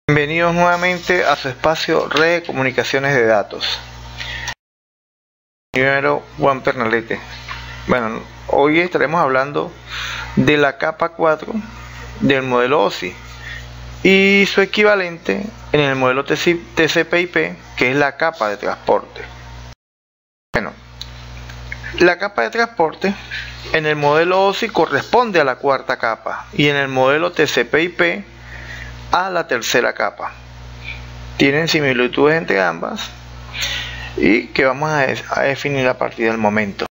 Bienvenidos nuevamente a su espacio Red de Comunicaciones de Datos. Primero, Juan Pernalete. Bueno, hoy estaremos hablando de la capa 4 del modelo OSI y su equivalente en el modelo TCP/IP, que es la capa de transporte. Bueno, la capa de transporte en el modelo OSI corresponde a la cuarta capa y en el modelo TCP/IP a la tercera capa. Tienen similitudes entre ambas y que vamos a definir a partir del momento.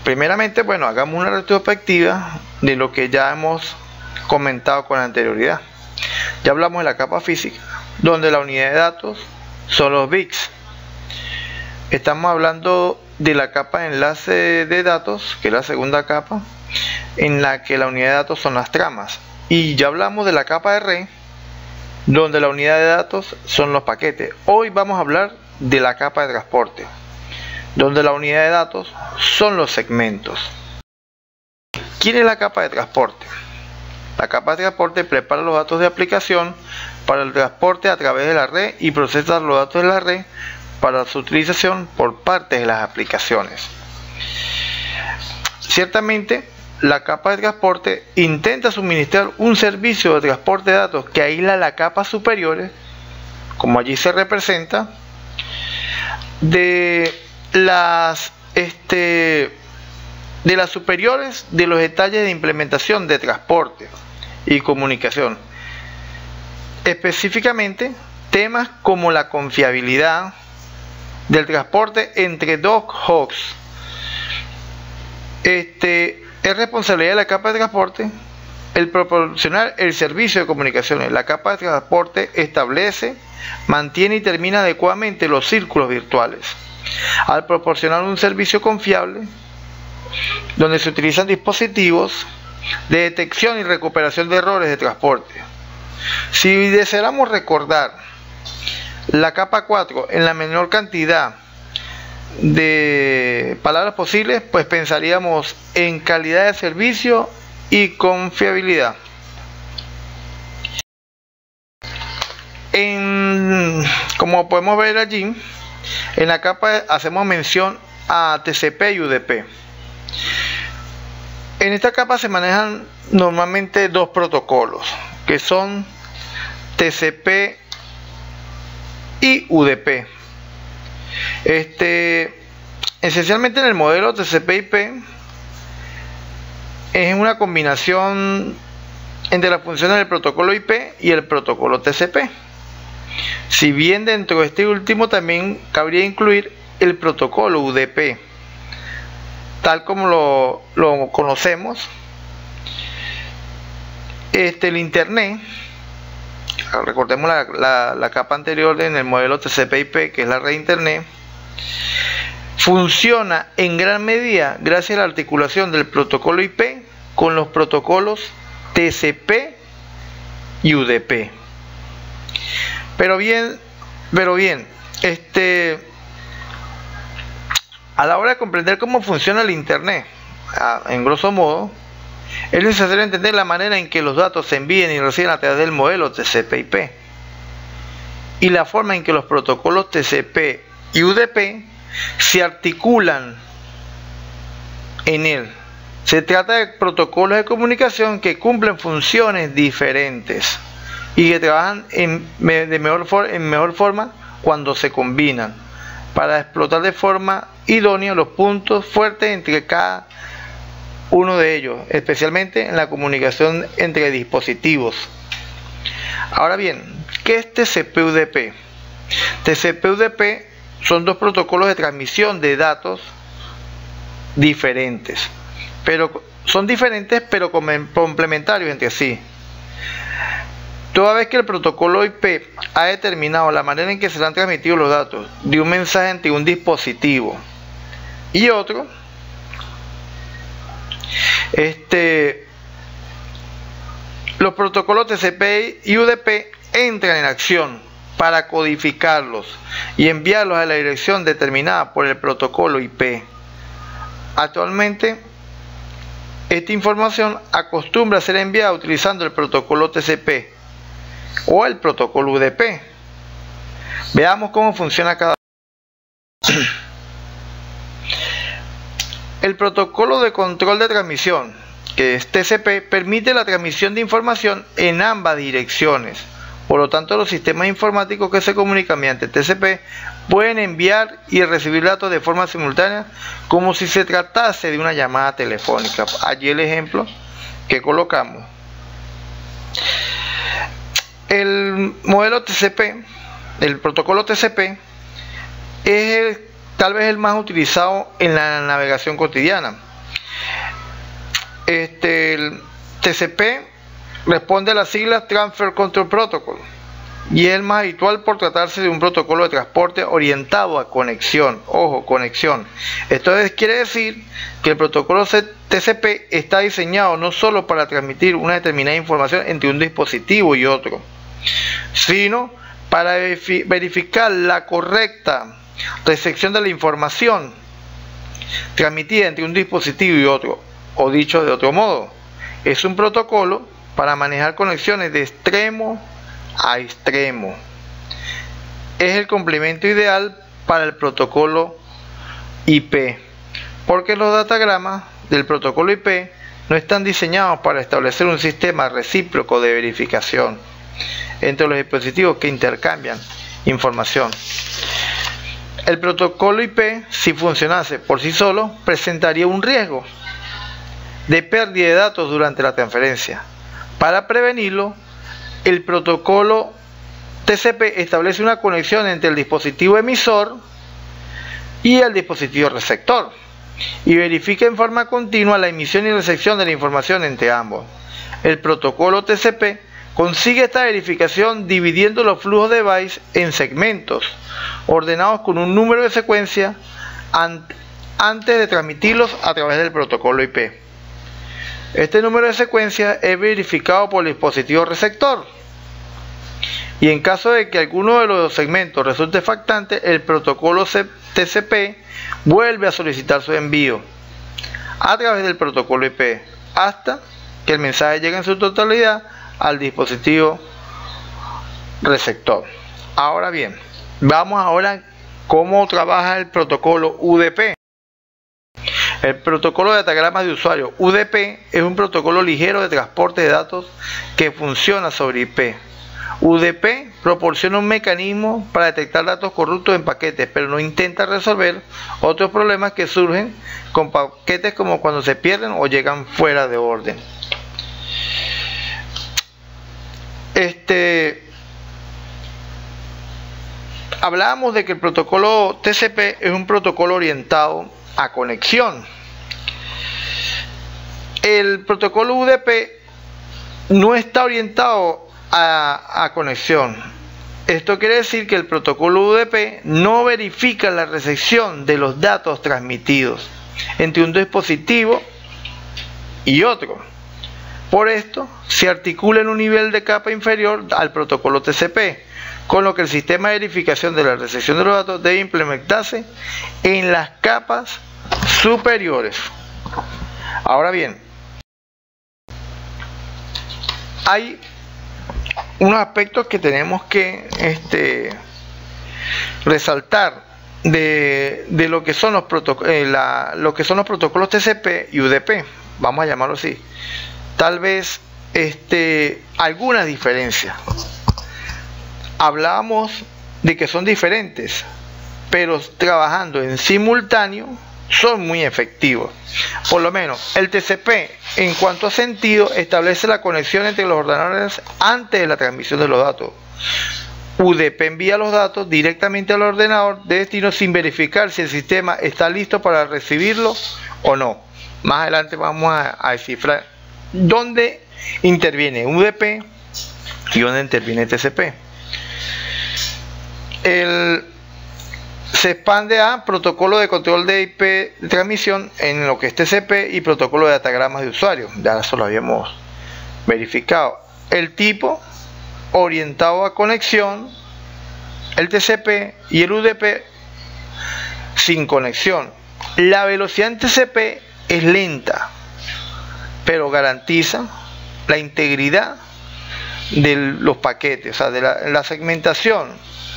Primeramente, bueno, hagamos una retrospectiva de lo que ya hemos comentado con anterioridad. Ya hablamos de la capa física, donde la unidad de datos son los bits. Estamos hablando de la capa de enlace de datos, que es la segunda capa, en la que la unidad de datos son las tramas. Y ya hablamos de la capa de red, donde la unidad de datos son los paquetes. Hoy vamos a hablar de la capa de transporte, donde la unidad de datos son los segmentos. ¿Quién es la capa de transporte? La capa de transporte prepara los datos de aplicación para el transporte a través de la red y procesa los datos de la red para su utilización por parte de las aplicaciones. Ciertamente, la capa de transporte intenta suministrar un servicio de transporte de datos que aísla las capas superiores, como allí se representa, de las superiores de los detalles de implementación de transporte y comunicación. Específicamente, temas como la confiabilidad del transporte entre dos hosts. Es responsabilidad de la capa de transporte el proporcionar el servicio de comunicaciones. La capa de transporte establece, mantiene y termina adecuadamente los círculos virtuales. Al proporcionar un servicio confiable, donde se utilizan dispositivos de detección y recuperación de errores de transporte. Si deseáramos recordar la capa 4 en la menor cantidad de palabras posibles, pues pensaríamos en calidad de servicio y confiabilidad. Como podemos ver allí, en la capa hacemos mención a TCP y UDP. En esta capa se manejan normalmente dos protocolos, que son TCP y UDP. Esencialmente en el modelo TCP/IP es una combinación entre las funciones del protocolo IP y el protocolo TCP. Si bien dentro de este último también cabría incluir el protocolo UDP, tal como lo conocemos. El Internet, recordemos la capa anterior en el modelo TCP/IP, que es la red Internet, funciona en gran medida gracias a la articulación del protocolo IP con los protocolos TCP y UDP. Pero bien, a la hora de comprender cómo funciona el Internet, en grosso modo, es necesario entender la manera en que los datos se envían y reciben a través del modelo TCP/IP y la forma en que los protocolos TCP y UDP se articulan en él. Se trata de protocolos de comunicación que cumplen funciones diferentes y que trabajan en mejor forma cuando se combinan para explotar de forma idónea los puntos fuertes entre cada uno de ellos, especialmente en la comunicación entre dispositivos. Ahora bien, ¿qué es TCP/UDP? TCP/UDP son dos protocolos de transmisión de datos diferentes, pero complementarios entre sí. Toda vez que el protocolo IP ha determinado la manera en que serán transmitidos los datos de un mensaje entre un dispositivo y otro, los protocolos TCP y UDP entran en acción para codificarlos y enviarlos a la dirección determinada por el protocolo IP. Actualmente, esta información acostumbra a ser enviada utilizando el protocolo TCP, o el protocolo UDP. Veamos cómo funciona cada uno. El protocolo de control de transmisión, que es TCP, permite la transmisión de información en ambas direcciones. Por lo tanto, los sistemas informáticos que se comunican mediante TCP pueden enviar y recibir datos de forma simultánea como si se tratase de una llamada telefónica. Allí el ejemplo que colocamos. El modelo TCP, el protocolo TCP, es tal vez el más utilizado en la navegación cotidiana. El TCP responde a las siglas Transfer Control Protocol y es el más habitual por tratarse de un protocolo de transporte orientado a conexión. Ojo, conexión. Esto quiere decir que el protocolo TCP está diseñado no solo para transmitir una determinada información entre un dispositivo y otro, sino para verificar la correcta recepción de la información transmitida entre un dispositivo y otro, o dicho de otro modo, es un protocolo para manejar conexiones de extremo a extremo. Es el complemento ideal para el protocolo IP, porque los datagramas del protocolo IP no están diseñados para establecer un sistema recíproco de verificación entre los dispositivos que intercambian información. El protocolo IP, si funcionase por sí solo, presentaría un riesgo de pérdida de datos durante la transferencia. Para prevenirlo, el protocolo TCP establece una conexión entre el dispositivo emisor y el dispositivo receptor y verifica en forma continua la emisión y recepción de la información entre ambos. El protocolo TCP consigue esta verificación dividiendo los flujos de bytes en segmentos ordenados con un número de secuencia antes de transmitirlos a través del protocolo IP. Este número de secuencia es verificado por el dispositivo receptor y en caso de que alguno de los segmentos resulte faltante, el protocolo TCP vuelve a solicitar su envío a través del protocolo IP hasta que el mensaje llegue en su totalidad al dispositivo receptor. Ahora bien, vamos ahora cómo trabaja el protocolo UDP. El protocolo de datagramas de usuario UDP es un protocolo ligero de transporte de datos que funciona sobre IP. UDP proporciona un mecanismo para detectar datos corruptos en paquetes, pero no intenta resolver otros problemas que surgen con paquetes como cuando se pierden o llegan fuera de orden. Hablábamos de que el protocolo TCP es un protocolo orientado a conexión. El protocolo UDP no está orientado a conexión. Esto quiere decir que el protocolo UDP no verifica la recepción de los datos transmitidos entre un dispositivo y otro. Por esto, se articula en un nivel de capa inferior al protocolo TCP, con lo que el sistema de verificación de la recepción de los datos debe implementarse en las capas superiores. Ahora bien, hay unos aspectos que tenemos que resaltar de lo que son los protocolos TCP y UDP, vamos a llamarlo así. Tal vez algunas diferencias. Hablábamos de que son diferentes, pero trabajando en simultáneo son muy efectivos. Por lo menos el TCP, en cuanto a sentido, establece la conexión entre los ordenadores antes de la transmisión de los datos. UDP envía los datos directamente al ordenador de destino sin verificar si el sistema está listo para recibirlo o no. Más adelante vamos a descifrar dónde interviene UDP y dónde interviene TCP. Se expande a protocolo de control de IP de transmisión en lo que es TCP y protocolo de datagramas de usuario. Ya eso lo habíamos verificado. El tipo orientado a conexión, el TCP y el UDP sin conexión. La velocidad en TCP es lenta, pero garantiza la integridad de los paquetes, o sea, de la segmentación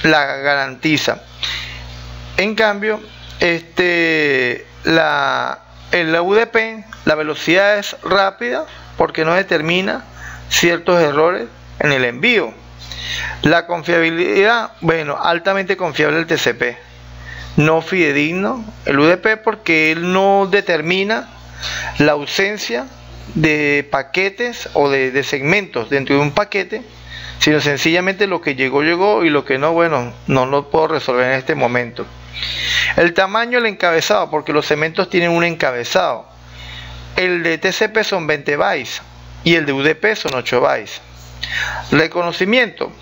la garantiza. En cambio, en la UDP la velocidad es rápida porque no determina ciertos errores en el envío. La confiabilidad, bueno, altamente confiable el TCP, no fidedigno el UDP porque él no determina la ausencia de paquetes o de segmentos dentro de un paquete, sino sencillamente lo que llegó y lo que no, bueno, no lo puedo resolver en este momento. El tamaño del encabezado, porque los segmentos tienen un encabezado. El de TCP son 20 bytes y el de UDP son 8 bytes. Reconocimiento.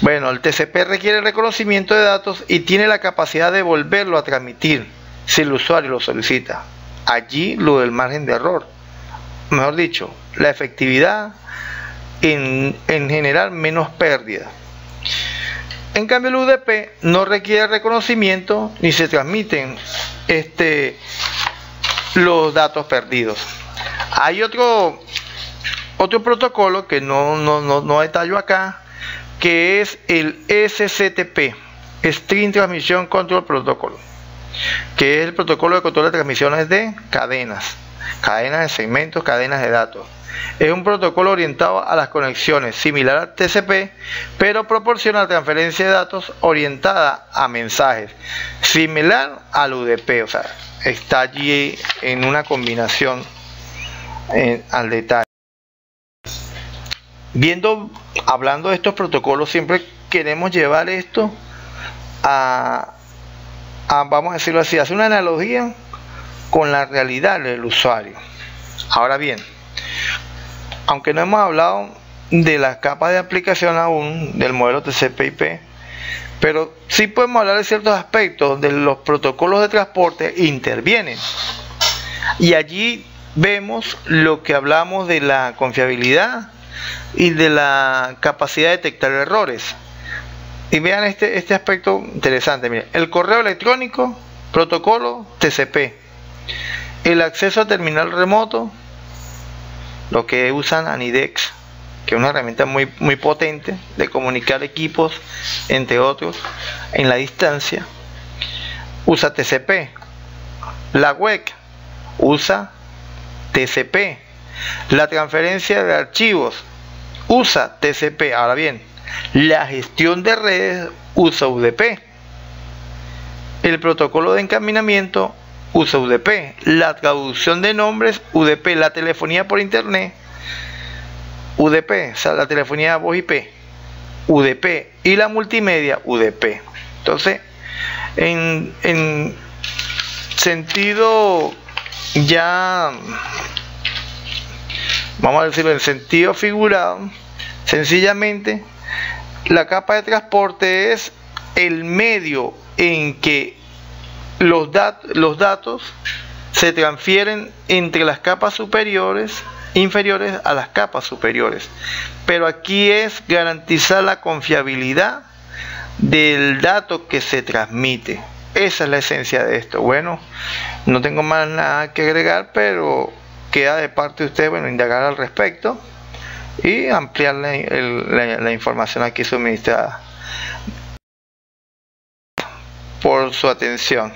Bueno, el TCP requiere reconocimiento de datos y tiene la capacidad de volverlo a transmitir si el usuario lo solicita. Allí lo del margen de error. Mejor dicho, la efectividad en general menos pérdida. En cambio el UDP no requiere reconocimiento ni se transmiten los datos perdidos. Hay otro protocolo que no detallo acá, que es el SCTP, String Transmission Control Protocol, que es el protocolo de control de transmisiones de cadenas de segmentos, cadenas de datos. Es un protocolo orientado a las conexiones, similar al TCP, pero proporciona la transferencia de datos orientada a mensajes, similar al UDP, o sea, está allí en una combinación al detalle. Hablando de estos protocolos, siempre queremos llevar esto a vamos a decirlo así, hacer una analogía con la realidad del usuario. Ahora bien, aunque no hemos hablado de las capas de aplicación aún del modelo TCP/IP, pero sí podemos hablar de ciertos aspectos donde los protocolos de transporte intervienen. Y allí vemos lo que hablamos de la confiabilidad y de la capacidad de detectar errores. Y vean este aspecto interesante. Miren, el correo electrónico, protocolo TCP. El acceso a terminal remoto, lo que usan Anidex, que es una herramienta muy potente de comunicar equipos, entre otros, en la distancia, usa TCP. La web usa TCP. La transferencia de archivos usa TCP. Ahora bien, la gestión de redes usa UDP. El protocolo de encaminamiento usa UDP. La traducción de nombres UDP. La telefonía por internet UDP, o sea, la telefonía voz IP UDP. Y la multimedia UDP. Entonces, en sentido ya, vamos a decirlo en sentido figurado, sencillamente la capa de transporte es el medio en que los datos se transfieren entre las capas inferiores a las capas superiores. Pero aquí es garantizar la confiabilidad del dato que se transmite. Esa es la esencia de esto. Bueno, no tengo más nada que agregar, pero queda de parte de usted, bueno, indagar al respecto y ampliar la información aquí suministrada. Por su atención.